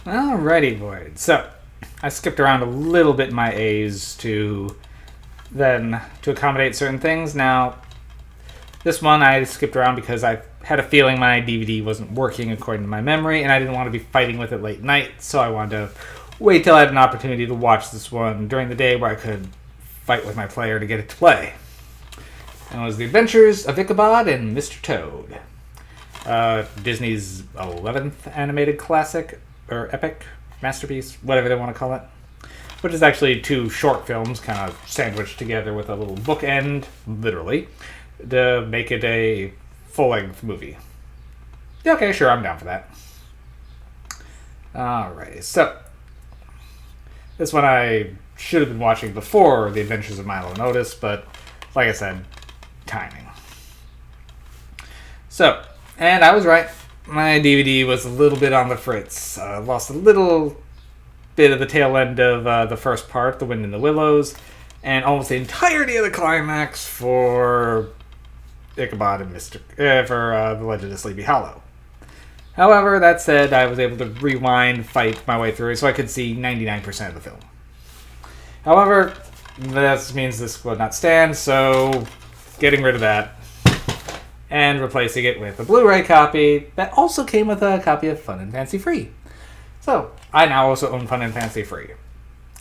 Alrighty, Void. So, I skipped around a little bit in my A's to accommodate certain things. Now, this one I skipped around because I had a feeling my DVD wasn't working according to my memory, and I didn't want to be fighting with it late night, so I wanted to wait till I had an opportunity to watch this one during the day where I could fight with my player to get it to play. And it was The Adventures of Ichabod and Mr. Toad. Disney's 11th animated classic, or epic, masterpiece, whatever they want to call it. Which is actually two short films kind of sandwiched together with a little bookend, literally, to make it a full-length movie. Yeah, okay, sure, I'm down for that. Alrighty, so this one I should have been watching before The Adventures of Milo and Otis, but like I said, timing. So, and I was right. My DVD was a little bit on the fritz. Lost a little bit of the tail end of the first part, The Wind in the Willows, and almost the entirety of the climax for Ichabod and for The Legend of Sleepy Hollow. However, that said, I was able to rewind, fight my way through, so I could see 99% of the film. However, that means this will not stand, so getting rid of that and replacing it with a Blu-ray copy that also came with a copy of Fun and Fancy Free. So, I now also own Fun and Fancy Free.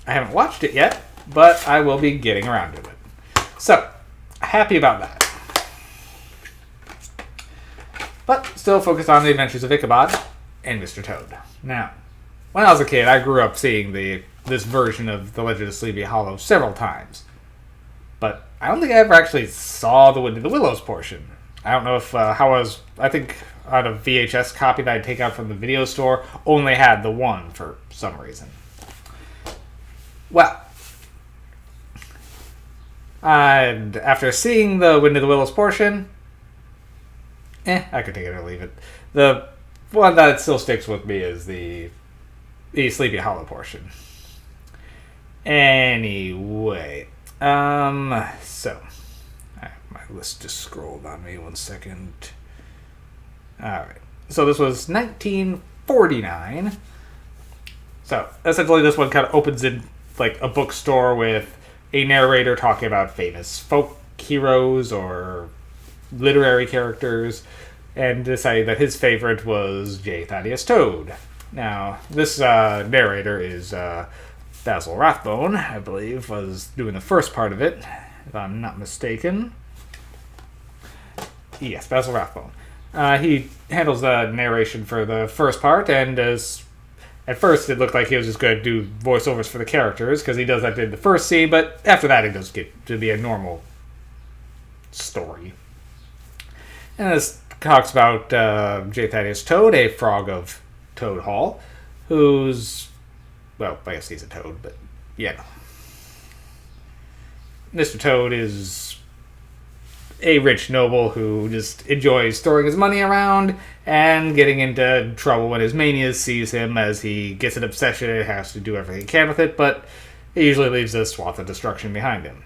I haven't watched it yet, but I will be getting around to it. So, happy about that. But still focused on The Adventures of Ichabod and Mr. Toad. Now, when I was a kid, I grew up seeing this version of The Legend of Sleepy Hollow several times. But I don't think I ever actually saw the Wind in the Willows portion. I don't know if I think on a VHS copy that I'd take out from the video store, only had the one for some reason. Well, and after seeing the Wind in the Willows portion, I could take it or leave it. The one that still sticks with me is the Sleepy Hollow portion. Anyway, so my list just scrolled on me 1 second. Alright, so this was 1949. So essentially this one kind of opens in like a bookstore with a narrator talking about famous folk heroes or literary characters, and decided that his favorite was J. Thaddeus Toad. Now, this narrator is Basil Rathbone, I believe, was doing the first part of it, if I'm not mistaken. Yes, Basil Rathbone. He handles the narration for the first part, and at first it looked like he was just going to do voiceovers for the characters, because he does that in the first scene, but after that it does get to be a normal story. And this talks about J. Thaddeus Toad, a frog of Toad Hall, who's, well, I guess he's a toad, but yeah. Mr. Toad is a rich noble who just enjoys storing his money around and getting into trouble when his mania sees him, as he gets an obsession and has to do everything he can with it, but it usually leaves a swath of destruction behind him.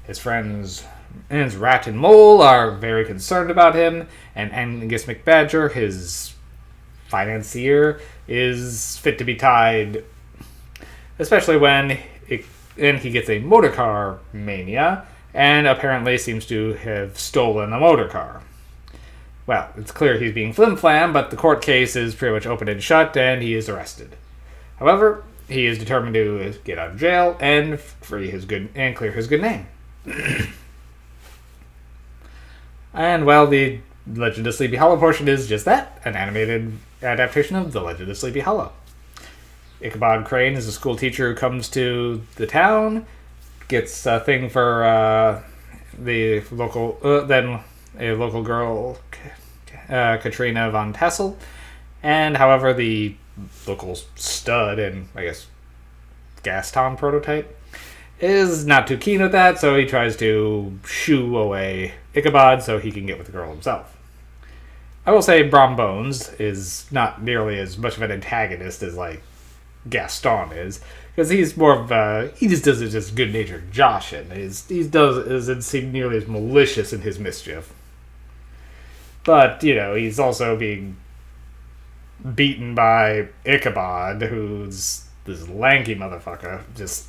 His friends Rat and Mole are very concerned about him, and Angus McBadger, his financier, is fit to be tied, especially when he gets a motor car mania, and apparently seems to have stolen a motor car. Well, it's clear he's being flim-flam, but the court case is pretty much open and shut, and he is arrested. However, he is determined to get out of jail and clear his good name. And, well, the Legend of Sleepy Hollow portion is just that, an animated adaptation of The Legend of Sleepy Hollow. Ichabod Crane is a school teacher who comes to the town, gets a thing for the local, then a local girl, Katrina von Tassel, and however the local stud and, I guess, Gaston prototype is not too keen with that, so he tries to shoo away Ichabod so he can get with the girl himself. I will say Brom Bones is not nearly as much of an antagonist as, like, Gaston is, because he's more of he just does it just good-natured joshing. Doesn't seem nearly as malicious in his mischief. But, you know, he's also being beaten by Ichabod, who's this lanky motherfucker. Just,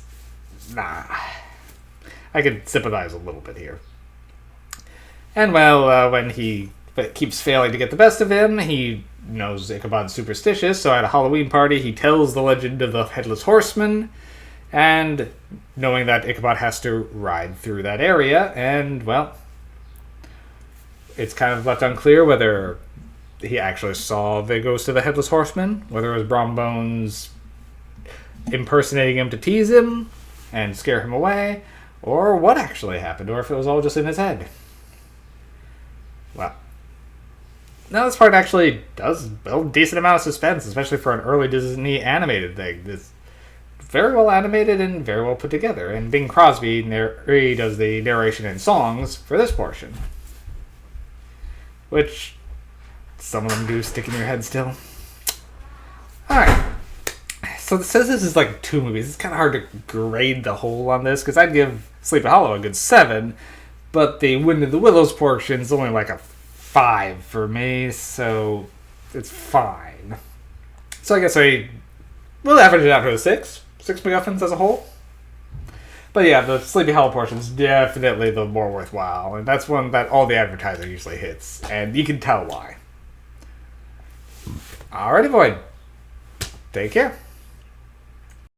nah. I could sympathize a little bit here. And well, when he keeps failing to get the best of him, he knows Ichabod's superstitious, so at a Halloween party he tells the legend of the Headless Horseman, and knowing that Ichabod has to ride through that area, and, well, it's kind of left unclear whether he actually saw the ghost of the Headless Horseman, whether it was Brom Bones impersonating him to tease him and scare him away, or what actually happened, or if it was all just in his head. Well, now this part actually does build a decent amount of suspense, especially for an early Disney animated thing. It's very well animated and very well put together, and Bing Crosby does the narration and songs for this portion, which some of them do stick in your head still. Alright, so it says this is like 2 movies. It's kind of hard to grade the whole on this, because I'd give Sleepy Hollow a good 7, but the Wind in the Willows portion is only like a 5 for me, so it's fine. So I guess we'll average it out to a 6. 6 MacGuffins as a whole. But yeah, the Sleepy Hollow portion is definitely the more worthwhile, and that's one that all the advertising usually hits, and you can tell why. Alrighty, Void. Take care.